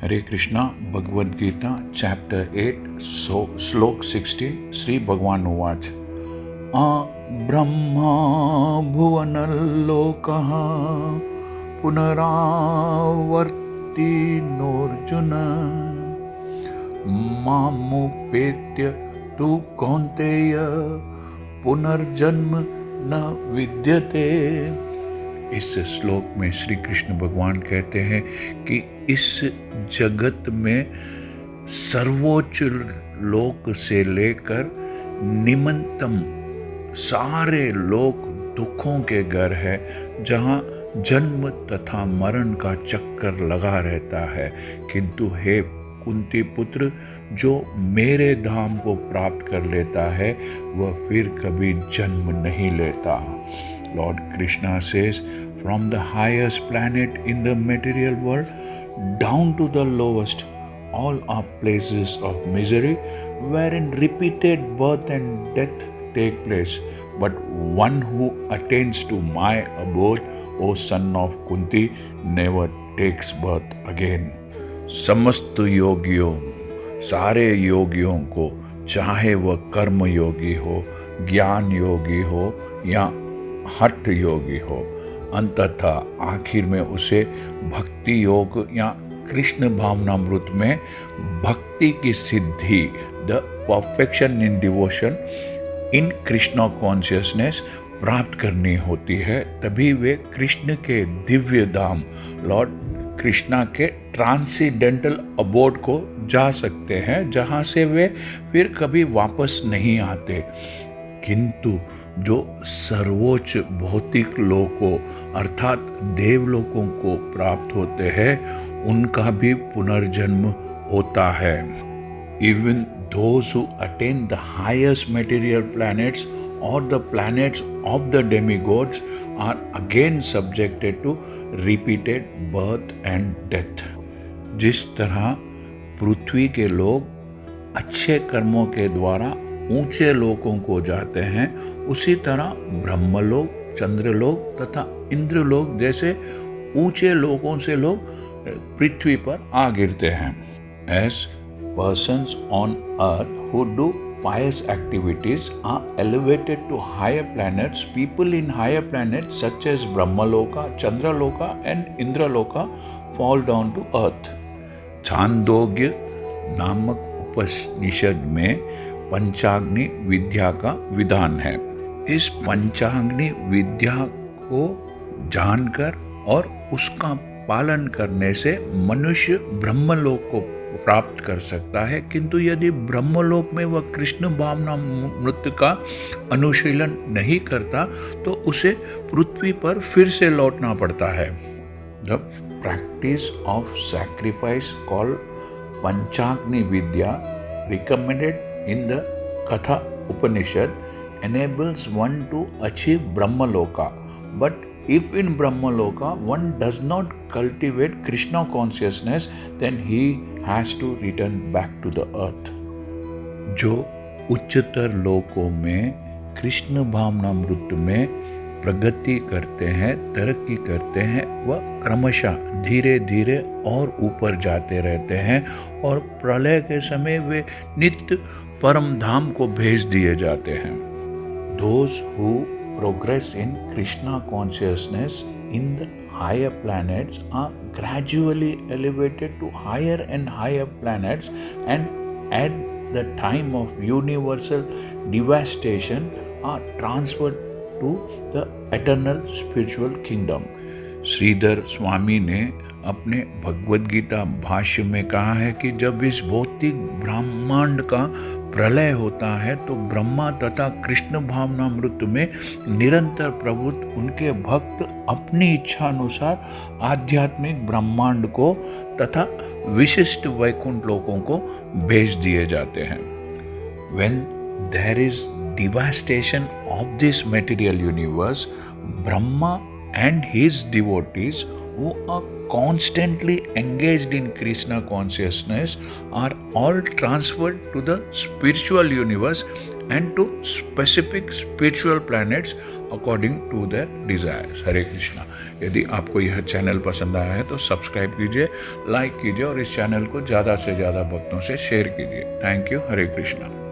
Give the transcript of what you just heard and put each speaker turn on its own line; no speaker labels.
हरे Krishna Bhagavad Gita chapter 8 श्लोक 16 श्री भगवान उवाच आ ब्रह्मा भुवनल्लोकः पुनरावर्ति नोऽर्जुन मामुपेत्य तु कौन्तेय पुनर्जन्म न विद्यते। इस श्लोक में श्री कृष्ण भगवान कहते हैं कि इस जगत में सर्वोच्च लोक से लेकर निम्नतम सारे लोक दुखों के घर है, जहाँ जन्म तथा मरण का चक्कर लगा रहता है। किंतु हे कुंती पुत्र, जो मेरे धाम को प्राप्त कर लेता है वह फिर कभी जन्म नहीं लेता। Lord Krishna says, from the highest planet in the material world down to the lowest, all are places of misery wherein repeated birth and death take place. But one who attains to my abode, O son of Kunti, never takes birth again. समस्त योगियों, सारे योगियों को, चाहे वह कर्म योगी हो, ज्ञान योगी हो या हठ योगी हो, अंततः आखिर में उसे भक्ति योग या कृष्ण भावनामृत में भक्ति की सिद्धि, the perfection in devotion in Krishna consciousness प्राप्त करनी होती है। तभी वे कृष्ण के दिव्य धाम लॉर्ड कृष्णा के ट्रांसीडेंटल अबोर्ड को जा सकते हैं, जहाँ से वे फिर कभी वापस नहीं आते। किंतु जो सर्वोच्च भौतिक लोकों अर्थात देवलोकों को प्राप्त होते हैं, उनका भी पुनर्जन्म होता है। Even those who attain the highest material planets or the planets of the demigods are again subjected to repeated birth and death. जिस तरह पृथ्वी के लोग अच्छे कर्मों के द्वारा ऊंचे लोकों को जाते हैं, उसी तरह ब्रह्मलोक, चंद्रलोक तथा इंद्रलोक जैसे ऊंचे लोकों से लोग पृथ्वी पर आ गिरते हैं। As persons on earth who do pious activities are elevated to higher planets, people in higher planets such as Brahmaloka, Chandraloka and Indraloka fall down to earth. Chandogya नामक उपनिषद में पंचाग्नि विद्या का विधान है। इस पंचाग्नि विद्या को जानकर और उसका पालन करने से मनुष्य ब्रह्मलोक को प्राप्त कर सकता है। किंतु यदि ब्रह्मलोक में वह कृष्ण भावनामृत का अनुशीलन नहीं करता तो उसे पृथ्वी पर फिर से लौटना पड़ता है। The practice of sacrifice called Panchagni Vidya recommended in the Katha Upanishad enables one to achieve Brahmaloka. But if in Brahmaloka one does not cultivate Krishna consciousness, then he has to return back to the earth. जो उच्चतर लोकों में कृष्ण भावनामृत में प्रगति करते हैं, तरक्की करते हैं, वह क्रमशः धीरे धीरे और ऊपर जाते रहते हैं और प्रलय के समय वे नित्य परम धाम को भेज दिए जाते हैं। Those who progress in Krishna consciousness in the higher planets are gradually elevated to higher and higher planets, and at the time of universal devastation are transferred to the eternal spiritual kingdom. Shridhar Swami ने अपने भगवद गीता भाष्य में कहा है कि जब इस भौतिक ब्रह्मांड का प्रलय होता है तो ब्रह्मा तथा कृष्ण भावनामृत में निरंतर प्रभुत्व उनके भक्त अपनी इच्छा अनुसार आध्यात्मिक ब्रह्मांड को तथा विशिष्ट वैकुंठ लोकों को भेज दिए जाते हैं। When there is devastation of this material universe, Brahma and his devotees who are constantly engaged in Krishna consciousness are all transferred to the spiritual universe and to specific spiritual planets according to their desires. हरे कृष्णा। यदि आपको यह channel पसंद आया है तो subscribe कीजिए, like कीजिए और इस चैनल को ज़्यादा से ज़्यादा भक्तों से शेयर कीजिए। Thank you. हरे कृष्णा।